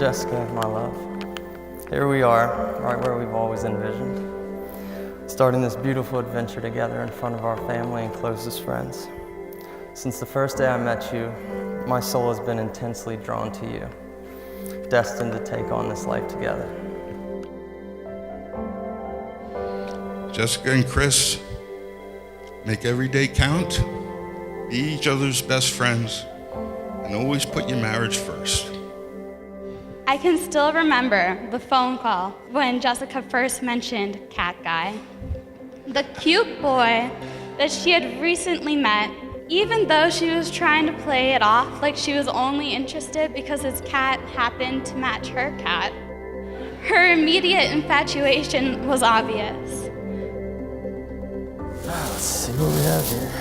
Jessica, my love. Here we are, right where we've always envisioned, starting this beautiful adventure together in front of our family and closest friends. Since the first day I met you, my soul has been intensely drawn to you, destined to take on this life together. Jessica and Chris, make every day count, be each other's best friends, and always put your marriage first. I can still remember the phone call when Jessica first mentioned Cat Guy. The cute boy that she had recently met, even though she was trying to play it off like she was only interested because his cat happened to match her cat, her immediate infatuation was obvious. Let's see what we have here.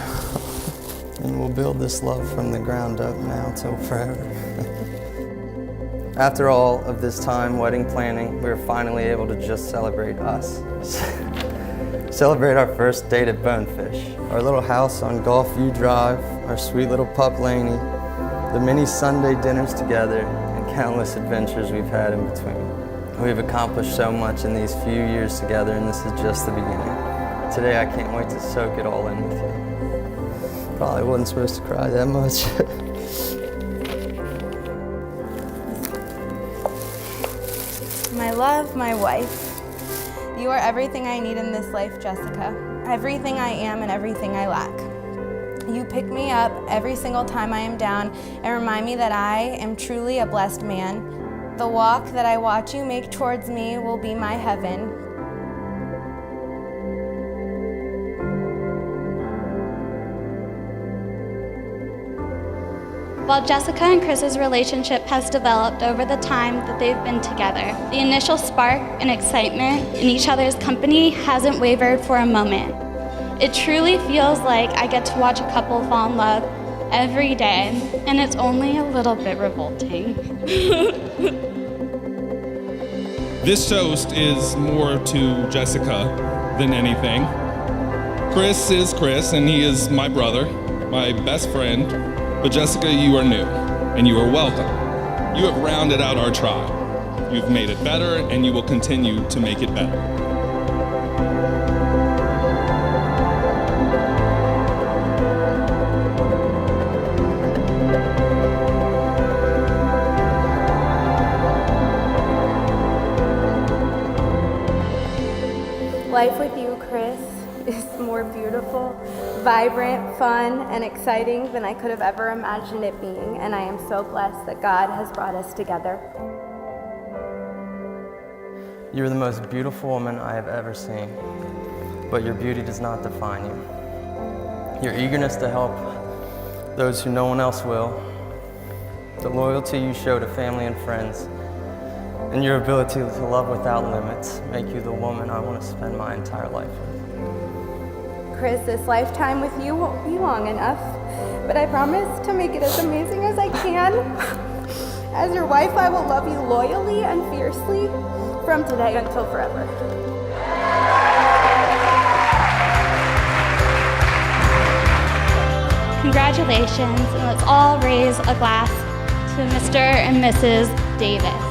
And we'll build this love from the ground up now till forever. After all of this time wedding planning, we were finally able to just celebrate us. Celebrate our first date at Bonefish, our little house on Gulfview Drive, our sweet little pup Laney, the many Sunday dinners together, and countless adventures we've had in between. We've accomplished so much in these few years together, and this is just the beginning. Today I can't wait to soak it all in with you. Probably wasn't supposed to cry that much. My love, my wife. You are everything I need in this life, Jessica. Everything I am and everything I lack. You pick me up every single time I am down and remind me that I am truly a blessed man. The walk that I watch you make towards me will be my heaven. While Jessica and Chris's relationship has developed over the time that they've been together, the initial spark and excitement in each other's company hasn't wavered for a moment. It truly feels like I get to watch a couple fall in love every day, and it's only a little bit revolting. This toast is more to Jessica than anything. Chris is Chris, and he is my brother, my best friend. But Jessica, you are new, and you are welcome. You have rounded out our tribe. You've made it better, and you will continue to make it better. Life with you, Chris, is more beautiful, vibrant, fun, and exciting than I could have ever imagined it being, and I am so blessed that God has brought us together. You're the most beautiful woman I have ever seen, but your beauty does not define you. Your eagerness to help those who no one else will, the loyalty you show to family and friends, and your ability to love without limits make you the woman I want to spend my entire life with. Chris, this lifetime with you won't be long enough, but I promise to make it as amazing as I can. As your wife, I will love you loyally and fiercely from today until forever. Congratulations, and let's all raise a glass to Mr. and Mrs. Davis.